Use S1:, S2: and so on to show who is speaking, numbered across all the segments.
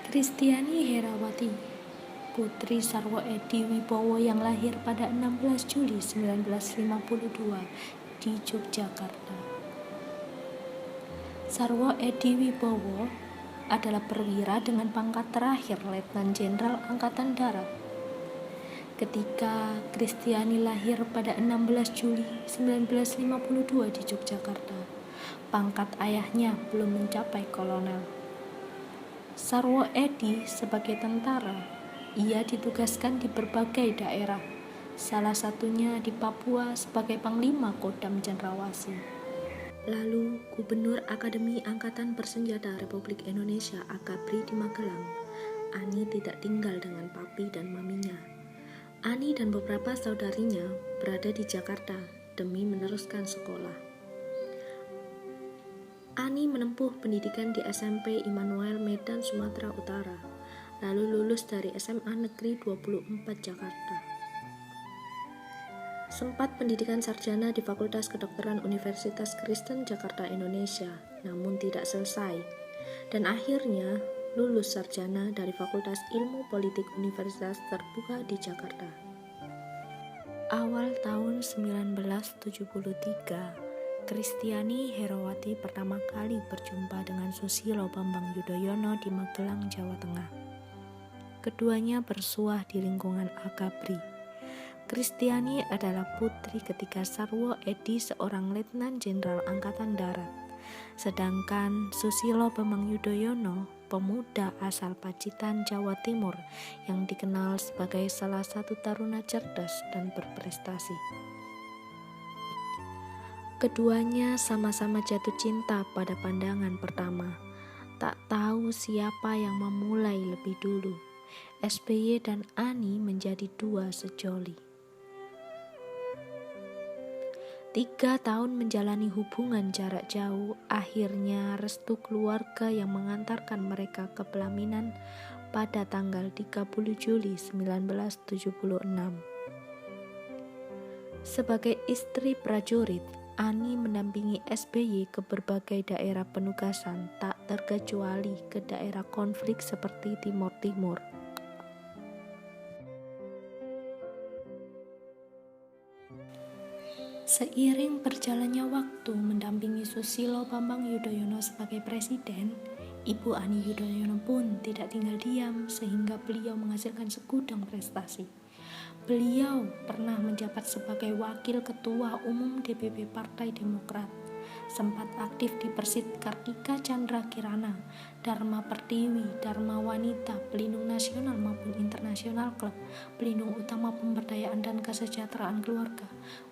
S1: Kristiani Herawati, putri Sarwo Edi Wibowo yang lahir pada 16 Juli 1952 di Yogyakarta. Sarwo Edi Wibowo adalah perwira dengan pangkat terakhir Letnan Jenderal Angkatan Darat. Ketika Kristiani lahir pada 16 Juli 1952 di Yogyakarta, pangkat ayahnya belum mencapai kolonel. Sarwo Edi sebagai tentara, ia ditugaskan di berbagai daerah, salah satunya di Papua sebagai Panglima Kodam Cendrawasih. Lalu Gubernur Akademi Angkatan Bersenjata Republik Indonesia AKABRI di Magelang. Ani tidak tinggal dengan papi dan maminya. Ani dan beberapa saudarinya berada di Jakarta demi meneruskan sekolah. Ani menempuh pendidikan di SMP Immanuel Medan, Sumatera Utara, lalu lulus dari SMA Negeri 24 Jakarta. Sempat pendidikan sarjana di Fakultas Kedokteran Universitas Kristen Jakarta Indonesia, namun tidak selesai, dan akhirnya lulus sarjana dari Fakultas Ilmu Politik Universitas Terbuka di Jakarta. Awal tahun 1973, Kristiani Herawati pertama kali berjumpa dengan Susilo Bambang Yudhoyono di Magelang, Jawa Tengah. Keduanya bersuah di lingkungan AKABRI. Kristiani adalah putri ketika Sarwo Edi seorang Letnan Jenderal Angkatan Darat, sedangkan Susilo Bambang Yudhoyono pemuda asal Pacitan, Jawa Timur yang dikenal sebagai salah satu taruna cerdas dan berprestasi. Keduanya sama-sama jatuh cinta pada pandangan pertama. Tak tahu siapa yang memulai lebih dulu. SBY dan Ani menjadi dua sejoli. 3 tahun menjalani hubungan jarak jauh, akhirnya restu keluarga yang mengantarkan mereka ke pelaminan pada tanggal 30 Juli 1976. Sebagai istri prajurit, Ani mendampingi SBY ke berbagai daerah penugasan, tak terkecuali ke daerah konflik seperti Timur Timur. Seiring berjalannya waktu mendampingi Susilo Bambang Yudhoyono sebagai presiden, Ibu Ani Yudhoyono pun tidak tinggal diam sehingga beliau menghasilkan segudang prestasi. Beliau pernah menjabat sebagai Wakil Ketua Umum DPP Partai Demokrat, sempat aktif di Persit Kartika Chandra Kirana, Dharma Pertiwi, Dharma Wanita, Pelindung Nasional maupun Internasional Klub, Pelindung Utama Pemberdayaan dan Kesejahteraan Keluarga,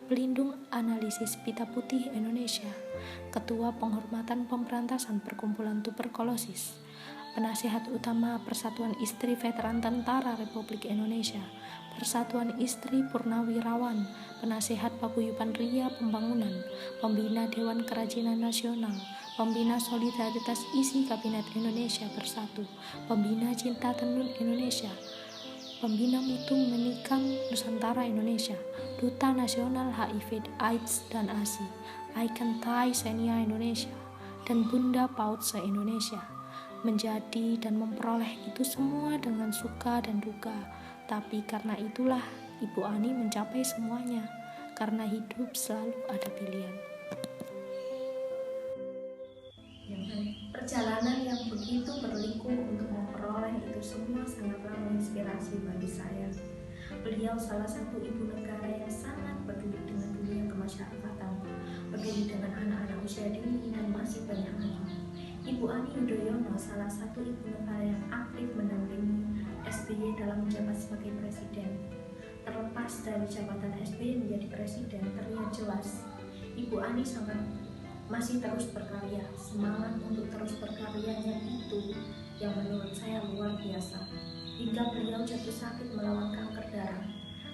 S1: Pelindung Analisis Pita Putih Indonesia, Ketua Penghormatan Pemberantasan Perkumpulan Tuberkulosis, Penasihat Utama Persatuan Istri Veteran Tentara Republik Indonesia, Persatuan Istri Purnawirawan, Penasihat Paguyuban Ria Pembangunan, Pembina Dewan Kerajinan Nasional, Pembina Solidaritas Isi Kabinet Indonesia Bersatu, Pembina Cinta Tenun Indonesia, Pembina Mutu Menikam Nusantara Indonesia, Duta Nasional HIV AIDS dan ASI, Ikon Thalassemia Indonesia, dan Bunda PAUD se-Indonesia. Menjadi dan memperoleh itu semua dengan suka dan duka, tapi karena itulah Ibu Ani mencapai semuanya, karena hidup selalu ada pilihan.
S2: Perjalanan yang begitu berliku untuk memperoleh itu semua sangatlah menginspirasi bagi saya. Beliau salah satu ibu negara yang sangat peduli dengan dunia kemasyarakatan, peduli dengan anak-anak usia dini dan masih banyak lagi. Ibu Ani Yudhoyono salah satu ibu negara yang aktif mendampingi SBY dalam menjabat sebagai presiden. Terlepas dari jabatan SBY menjadi presiden, terlihat jelas Ibu Ani masih terus berkarya. Semangat untuk terus berkaryanya itu yang menurut saya luar biasa. Hingga beliau jatuh sakit melawan kanker darah,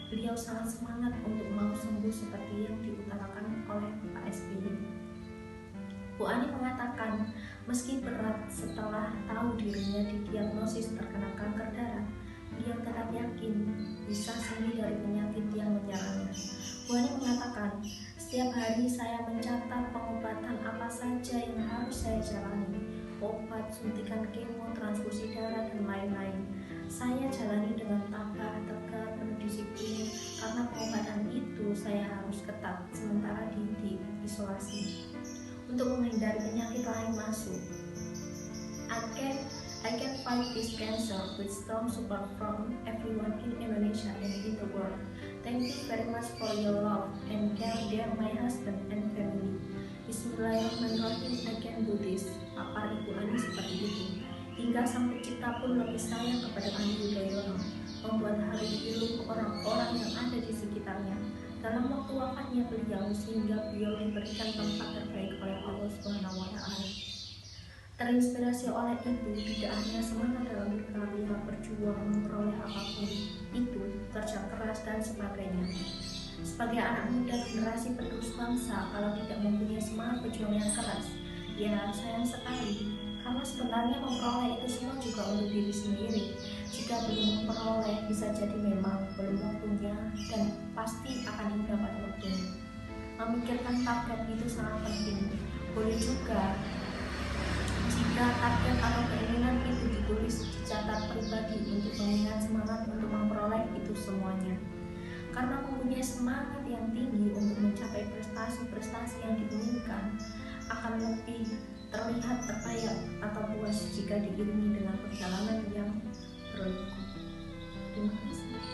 S2: beliau sangat semangat untuk mau sembuh seperti yang diutarakan oleh Pak SBY. Bu Ani mengatakan, meski berat setelah tahu dirinya didiagnosis terkena kanker darah, beliau tetap yakin bisa sembuh dari penyakit yang menyerangnya. Bu Ani mengatakan, setiap hari saya mencatat pengobatan apa saja yang harus saya jalani. obat, suntikan kemo, transfusi darah, dan lain-lain. Saya jalani dengan tabah, tegar, penuh disiplin. Karena pengobatan itu saya harus ketat, sementara di isolasi. Untuk menghindari penyakit lain masuk, I can fight this cancer with strong support from everyone in Indonesia and in the world. Thank you very much for your love and care, dear my husband and family. Bismillahirrahmanirrahim, I can do this. Papar Ibu Ani seperti itu. Hingga sang pencipta pun lebih sayang kepada Ani Yudhoyono, membuat hal itu orang-orang yang ada di sekitarnya. Dalam waktu wafatnya beliau, sehingga beliau diberikan tempat terbaik oleh Allah Subhanahu wa Ta'ala. Terinspirasi oleh itu, tidak hanya semangat dalam berkarya, berjuang, memperoleh apapun itu, kerja keras dan sebagainya. Sebagai anak muda generasi penerus bangsa, kalau tidak mempunyai semangat berjuang yang keras, ya sayang sekali. Karena sebenarnya memperoleh itu semua juga untuk diri sendiri. Jika belum memperoleh, bisa jadi memang belum waktunya dan pasti akan indah pada waktunya. Memikirkan target itu sangat penting. Boleh juga jika target atau keinginan itu ditulis dicatat pribadi untuk mengingat semangat untuk memperoleh itu semuanya. Karena mempunyai semangat yang tinggi untuk mencapai prestasi-prestasi yang diinginkan akan lebih terlihat terbayang atau puas jika diiringi dengan perjalanan yang berliku. Terima kasih.